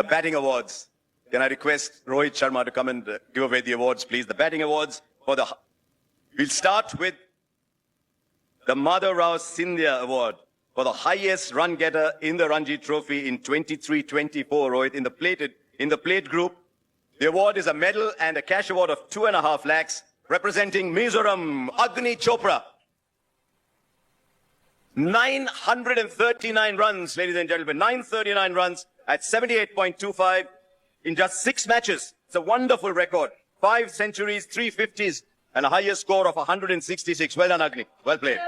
the batting awards. Can I request Rohit Sharma to come and give away the awards, please? The batting awards for the... We'll start with the Madhav Rao Scindia Award for the highest run getter in the Ranji Trophy in 23-24, Rohit, in the plate group. The award is a medal and a cash award of 2.5 lakhs, representing Mizoram, Agni Chopra. 939 runs, ladies and gentlemen, 939 runs at 78.25 in just 6 matches. It's a wonderful record. 5 centuries, 3 50s, and a highest score of 166. Well done, Agni. Well played.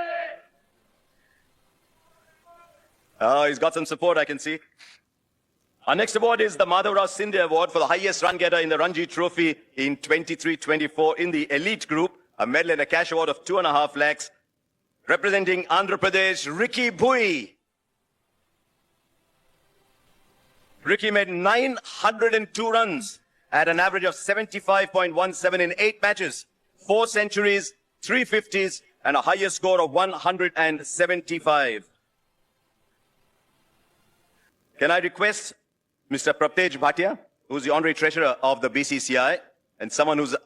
He's got some support, I can see. Our next award is the Madhav Rao Scindia Award for the highest run getter in the Ranji Trophy in 23-24 in the elite group. A medal and a cash award of 2.5 lakhs. Representing Andhra Pradesh, Ricky Bhui. Ricky made 902 runs at an average of 75.17 in 8 matches. 4 centuries, 3 50s, and a highest score of 175. Can I request Mr. Praptej Bhatia, who's the Honorary Treasurer of the BCCI, and someone who's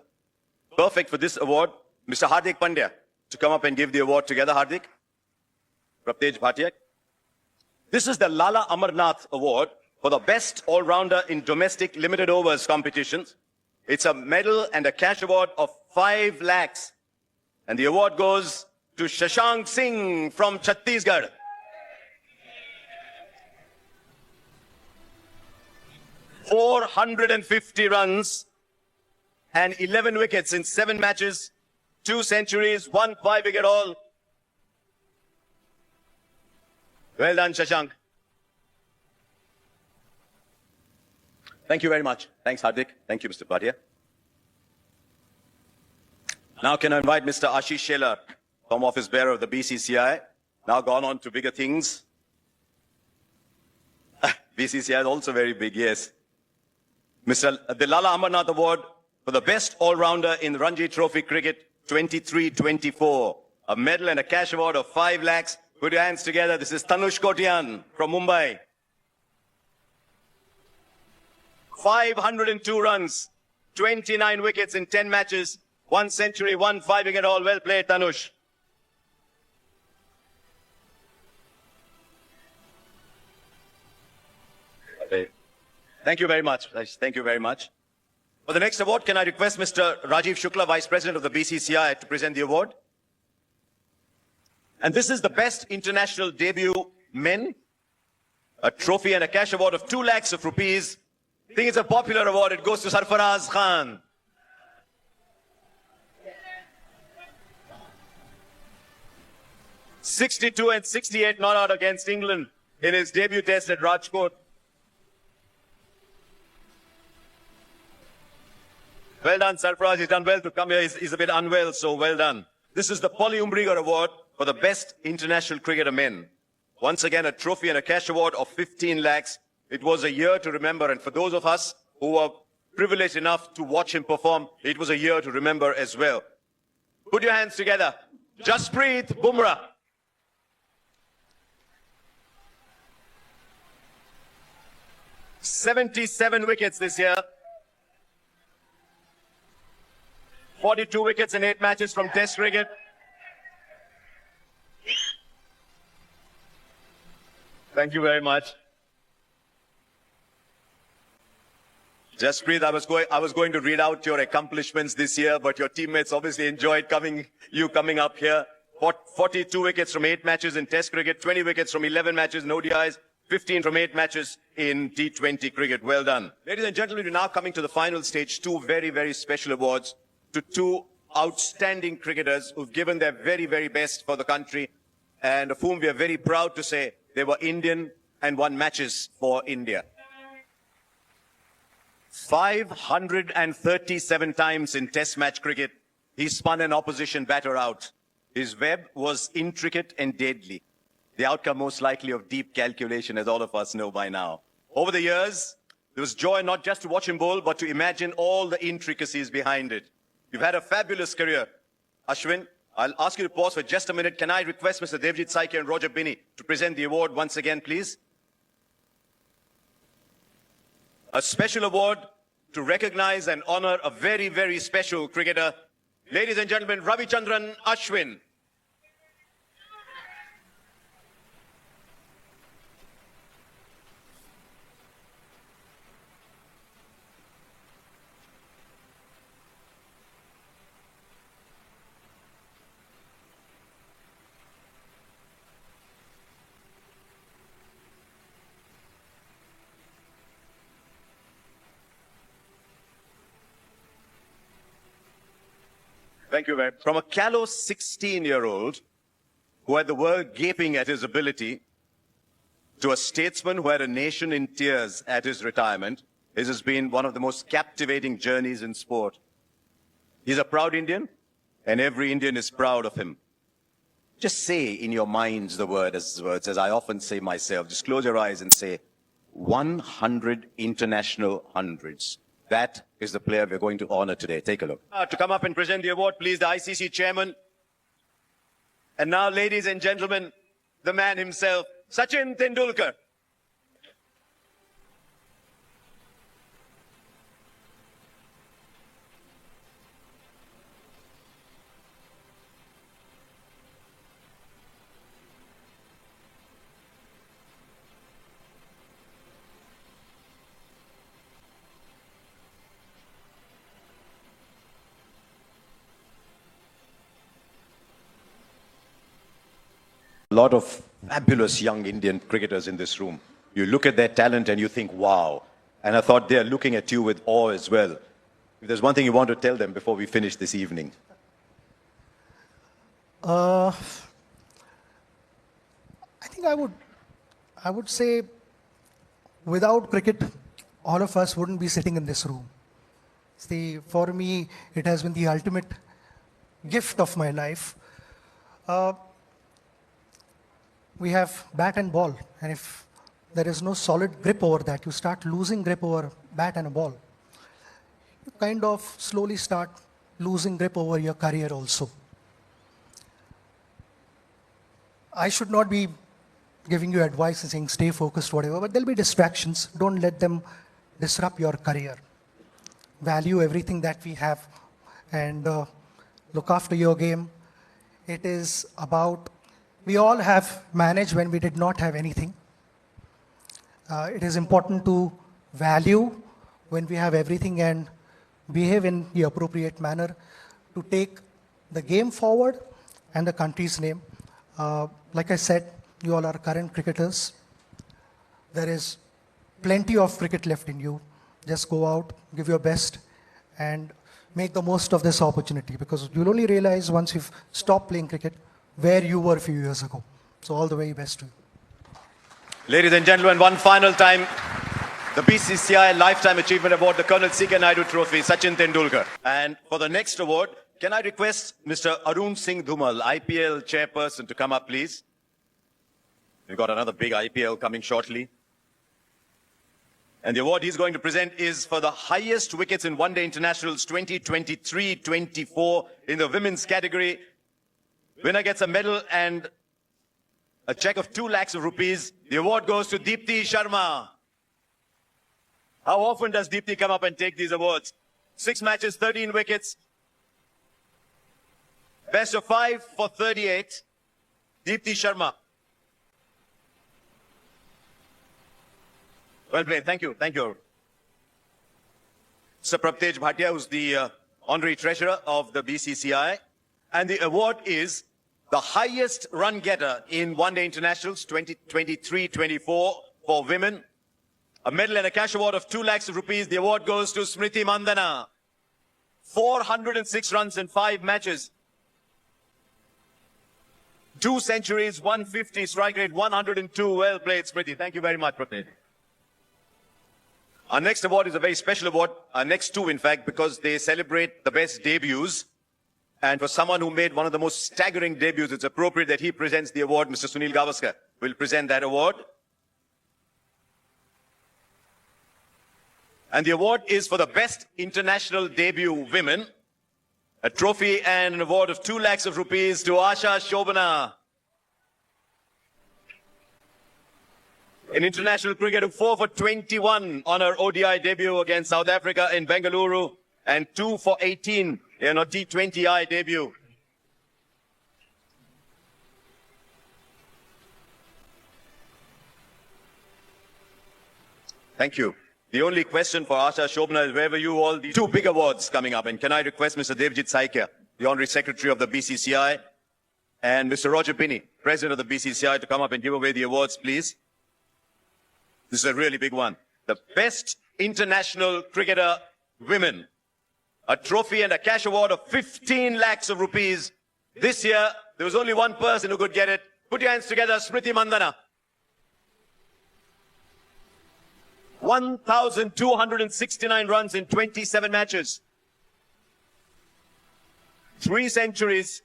perfect for this award, Mr. Hardik Pandya, to come up and give the award together. Hardik? Praptej Bhatia. This is the Lala Amarnath Award for the best all-rounder in domestic limited overs competitions. It's a medal and a cash award of 5 lakhs. And the award goes to Shashank Singh from Chhattisgarh. .450 runs and 11 wickets in 7 matches, 2 centuries, 1 5-wicket haul. Well done, Shashank. Thank you very much. Thanks, Hardik. Thank you, Mr. Bhatia. Now can I invite Mr. Ashish Shelar, Home Office Bearer of the BCCI, now gone on to bigger things. BCCI is also very big, yes. The Lala Amarnath Award for the best all-rounder in Ranji Trophy cricket 23-24. A medal and a cash award of 5 lakhs. Put your hands together. This is Tanush Kotian from Mumbai. 502 runs, 29 wickets in 10 matches, 1 century, 1 5-wicket haul. Well played, Tanush. Thank you very much. Thank you very much. For the next award, can I request Mr. Rajiv Shukla, Vice President of the BCCI, to present the award? And this is the best international debut men. A trophy and a cash award of 2 lakhs of rupees. I think it's a popular award. It goes to Sarfaraz Khan. .62 and 68 not out against England in his debut test at Rajkot. Well done, Sarfaraz. He's done well to come here. He's a bit unwell, so well done. This is the Polly Umbriger Award for the best international cricketer men. Once again, a trophy and a cash award of 15 lakhs. It was a year to remember, and for those of us who were privileged enough to watch him perform, it was a year to remember as well. Put your hands together. Jasprit Bumrah. .77 wickets this year. 42 wickets in 8 matches from Test cricket. Thank you very much. Jasprit, I was going to read out your accomplishments this year, but your teammates obviously enjoyed coming up here. 42 wickets from 8 matches in Test cricket, 20 wickets from 11 matches in ODIs, 15 from 8 matches in T20 cricket. Well done. Ladies and gentlemen, we're now coming to the final stage. 2 very, very special awards to 2 outstanding cricketers who've given their very, very best for the country and of whom we are very proud to say they were Indian and won matches for India. 537 times in Test match cricket, he spun an opposition batter out. His web was intricate and deadly. The outcome most likely of deep calculation, as all of us know by now. Over the years, there was joy not just to watch him bowl, but to imagine all the intricacies behind it. You've had a fabulous career. Ashwin, I'll ask you to pause for just a minute. Can I request Mr. Devjit Saike and Roger Binney to present the award once again, please? a special award to recognize and honor a very, very special cricketer. Ladies and gentlemen, Ravichandran Ashwin. Thank you very much. From a callow 16-year-old who had the world gaping at his ability to a statesman who had a nation in tears at his retirement, this has been one of the most captivating journeys in sport. He's a proud Indian, and every Indian is proud of him. Just say in your minds the words, as I often say myself. Just close your eyes and say, 100 international hundreds. That is the player we're going to honor today. Take a look. To come up and present the award, please, the ICC chairman. And now, ladies and gentlemen, the man himself, Sachin Tendulkar. A lot of fabulous young Indian cricketers in this room. You look at their talent and you think, wow. And I thought they're looking at you with awe as well. If there's one thing you want to tell them before we finish this evening. I think I would say without cricket, all of us wouldn't be sitting in this room. See, for me, it has been the ultimate gift of my life. We have bat and ball, and if there is no solid grip over that, you start losing grip over bat and a ball. You kind of slowly start losing grip over your career also. I should not be giving you advice and saying stay focused, whatever, but there'll be distractions. Don't let them disrupt your career. Value everything that we have and look after your game. It is about, we all have managed when we did not have anything. It is important to value when we have everything and behave in the appropriate manner to take the game forward and the country's name. Like I said, you all are current cricketers. There is plenty of cricket left in you. Just go out, give your best, and make the most of this opportunity, because you'll only realize once you've stopped playing cricket where you were a few years ago. So all the very best to you. Ladies and gentlemen, one final time, the BCCI Lifetime Achievement Award, the Colonel C.K. Naidu Trophy, Sachin Tendulkar. And for the next award, can I request Mr. Arun Singh Dhumal, IPL chairperson, to come up, please? We've got another big IPL coming shortly. And the award he's going to present is for the highest wickets in One Day Internationals 2023-24 in the women's category. Winner gets a medal and a check of 2 lakhs of rupees. The award goes to Deepti Sharma. How often does Deepti come up and take these awards? 6 matches, 13 wickets. Best of 5 for 38. Deepti Sharma. Well played. Thank you. Thank you. Sir Prabtej Bhatia, who's the honorary treasurer of the BCCI. And the award is the highest run getter in One Day Internationals 2023-24 for women. A medal and a cash award of 2 lakhs of rupees. The award goes to Smriti Mandhana. 406 runs in 5 matches. 2 centuries, 150, strike rate 102. Well played, Smriti. Thank you very much, Prabtej. Our next award is a very special award. Our next 2, in fact, because they celebrate the best debuts. And for someone who made one of the most staggering debuts, it's appropriate that he presents the award. Mr. Sunil Gavaskar will present that award. And the award is for the best international debut women. A trophy and an award of 2 lakhs of rupees to Asha Shobana. in international cricket who 4 for 21 on her ODI debut against South Africa in Bengaluru and 2 for 18 in her T20I debut. Thank you. The only question for Asha Shobna is wherever you all, these two big awards coming up. And can I request Mr. Devjit Saikia, the Honorary Secretary of the BCCI, and Mr. Roger Binney, President of the BCCI, to come up and give away the awards, please. This is a really big one. The Best International Cricketer Women. A trophy and a cash award of 15 lakhs of rupees. This year, there was only one person who could get it. Put your hands together, Smriti Mandana. 1,269 runs in 27 matches. 3 centuries.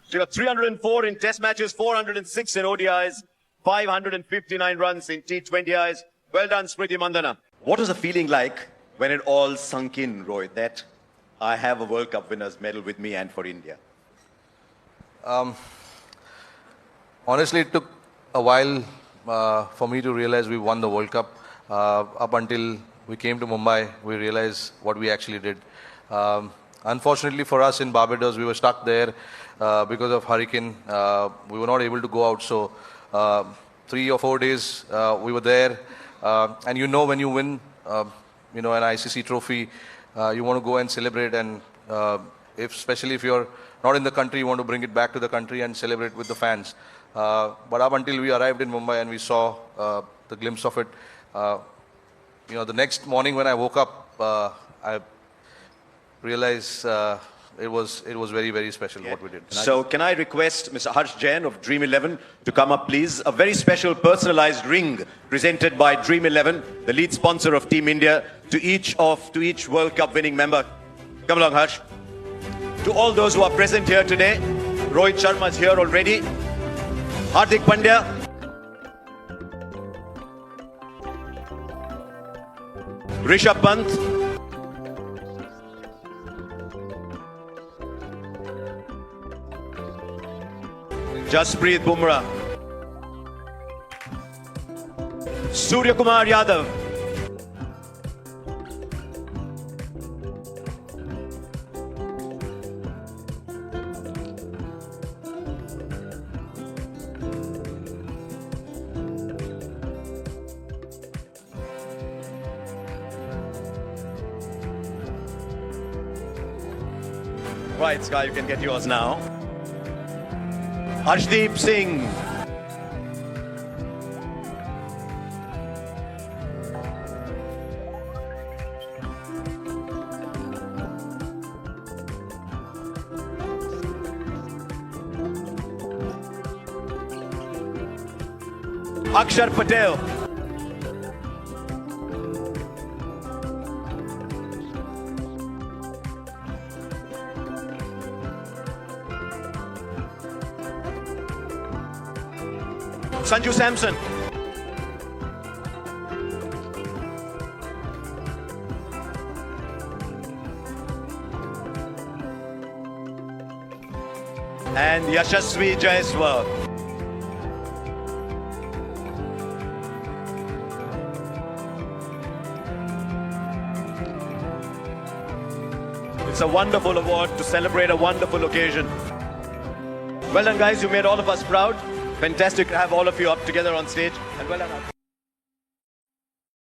She got 304 in test matches, 406 in ODIs, 559 runs in T20Is. Well done, Smriti Mandana. What was the feeling like when it all sunk in, Rohit, that I have a World Cup winners medal with me and for India? Honestly, it took a while for me to realize we won the World Cup. Up until we came to Mumbai, we realized what we actually did. Unfortunately for us in Barbados, we were stuck there because of hurricane. We were not able to go out. So 3 or 4 days we were there. And you know when you win, an ICC trophy, you want to go and celebrate. And especially if you're not in the country, you want to bring it back to the country and celebrate with the fans. But up until we arrived in Mumbai and we saw the glimpse of it, the next morning when I woke up, I realized it was very, very special what we did. So can I request Mr. Harsh Jain of Dream 11 to come up, please? A very special personalized ring presented by Dream 11, the lead sponsor of Team India, to each World Cup winning member. Come along, Harsh. To all those who are present here today, Rohit Sharma is here already. Hardik Pandya. Rishabh Pant. Jasprit Bumrah. Surya Kumar Yadav. Right, Sky, you can get yours now. Arshdeep Singh. Akshar Patel. Sanju Samson. And Yashasvi Jaiswal. It's a wonderful award to celebrate a wonderful occasion. Well done, guys. You made all of us proud. Fantastic to have all of you up together on stage. And well done.